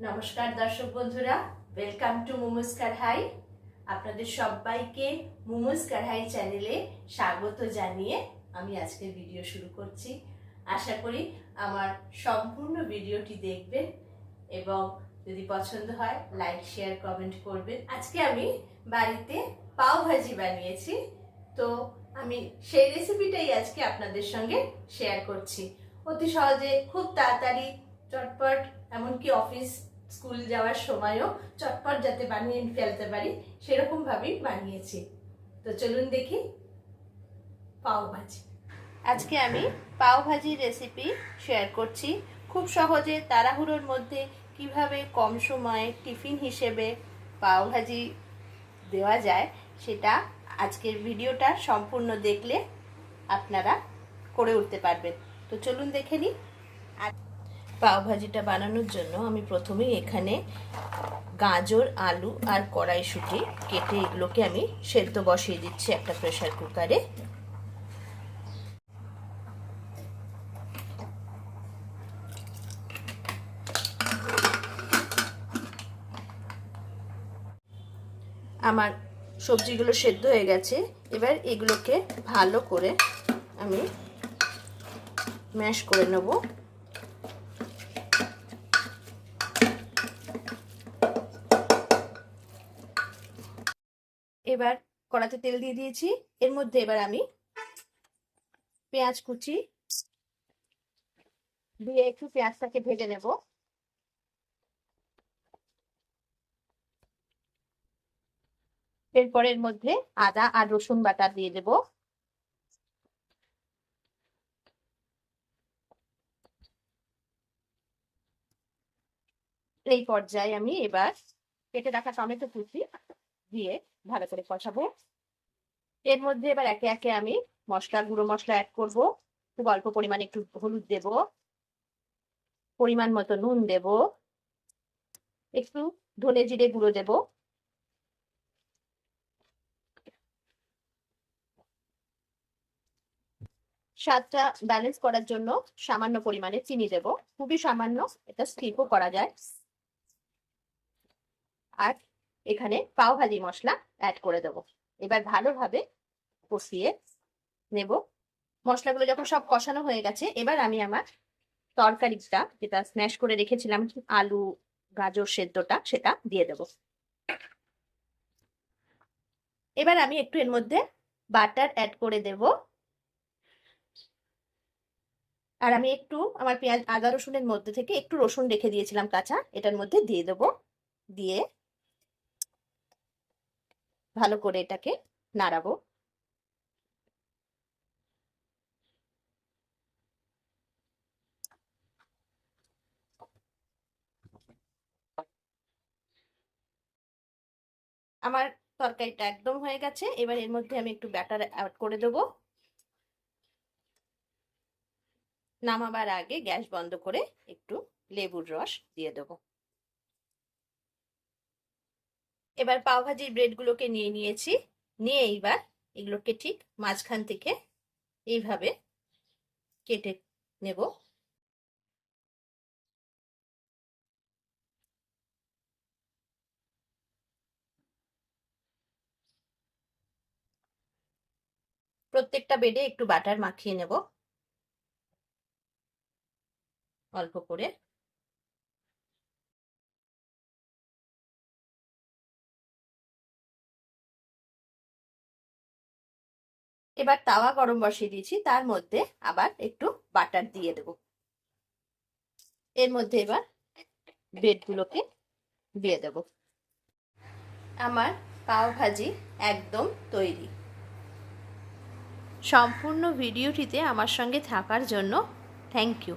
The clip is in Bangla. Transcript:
নমস্কার দর্শক বন্ধুরা, ওয়েলকাম টু মোমোস কারহাই। আপনাদের সবাইকে মোমোস কারহাই চ্যানেলে স্বাগত জানিয়ে আমি আজকের ভিডিও শুরু করছি। আশা করি আমার সম্পূর্ণ ভিডিওটি দেখবেন এবং যদি পছন্দ হয় লাইক শেয়ার কমেন্ট করবেন। আজকে আমি বাড়িতে পাও ভাজি বানিয়েছি, তো আমি সেই রেসিপিটাই আজকে আপনাদের সঙ্গে শেয়ার করছি। অতি সহজে, খুব তাড়াতাড়ি, চটপট, এমনকি অফিস স্কুল যাওয়ার সময়ও চটপট যাতে বানিয়ে ফেলতে পারি সেরকম ভাবেই বানিয়েছি। তো চলুন দেখি পাও ভাজি। আজকে আমি পাও ভাজির রেসিপি শেয়ার করছি। খুব সহজে তাড়াহুড়োর মধ্যে কিভাবে কম সময়ে টিফিন হিসেবে পাও ভাজি দেওয়া যায় সেটা আজকের ভিডিওটা সম্পূর্ণ দেখলে আপনারা করে উঠতে পারবেন। তো চলুন দেখে নিই। পাও ভাজিটা বানানোর জন্য আমি প্রথমেই এখানে গাজর, আলু আর কড়াইশুঁটি কেটে এগুলোকে আমি সেদ্ধ বসিয়ে দিচ্ছি একটা প্রেসার কুকারে। আমার সবজিগুলো সেদ্ধ হয়ে গেছে, এবার এগুলোকে ভালো করে আমি ম্যাশ করে নেব। এবার কড়াতে তেল দিয়ে দিয়েছি, এর মধ্যে এবার আমি পেঁয়াজ কুচি দিয়ে একটু পেঁয়াজটাকে ভেজে নেব। এরপর এর মধ্যে আদা আর রসুন বাটা দিয়ে দেব। এই পর্যায়ে আমি এবার কেটে রাখা টমেটো কুচি দিয়ে ভালো করে কষাবো। এর মধ্যে এবার একে একে আমি গুঁড়ো মশলা অ্যাড করব। খুব অল্প পরিমাণে একটু হলুদ দেব, পরিমাণ মতো নুন দেব, একটু ধনে জিরে গুঁড়ো দেব, স্বাদটা ব্যালেন্স করার জন্য সামান্য পরিমাণে চিনি দেব, খুবই সামান্য, এটা স্কিপও করা যায়। আর এখানে পাও ভাজি মশলা অ্যাড করে দেব। এবার ভালোভাবে কষিয়ে নেব। মশলাগুলো যখন সব কষানো হয়ে গেছে, এবার আমি আমার তরকারিটা যেটা স্ম্যাশ করে রেখেছিলাম, আলু গাজর সেদ্ধটা, সেটা দিয়ে দেব। এবার আমি একটু এর মধ্যে বাটার অ্যাড করে দেব। আর আমি একটু আমার পেঁয়াজ আদা রসুনের মধ্যে থেকে একটু রসুন রেখে দিয়েছিলাম কাঁচা, এটার মধ্যে দিয়ে দেব। দিয়ে ভালো করে এটাকে নাড়াবো। আমার তরকারিটা একদম হয়ে গেছে, এবার এর মধ্যে আমি একটু ব্যাটার অ্যাড করে দেব। নামাবার আগে গ্যাস বন্ধ করে একটু লেবুর রস দিয়ে দেব। এবার পাও ভাজির ব্রেডগুলোকে নিয়ে নিয়েছি, নিয়ে এইবার এগুলোকে ঠিক মাঝখান থেকে এইভাবে কেটে নেব। প্রত্যেকটা ব্রেডে একটু বাটার মাখিয়ে নেব অল্প করে। এবার তাওয়া গরম বসিয়ে দিয়েছি, তার মধ্যে আবার একটু বাটার দিয়ে দেব। এর মধ্যে এবার ব্রেডগুলোকে দিয়ে দেব। আমার পাও ভাজি একদম তৈরি। সম্পূর্ণ ভিডিওটিতে আমার সঙ্গে থাকার জন্য থ্যাংক ইউ।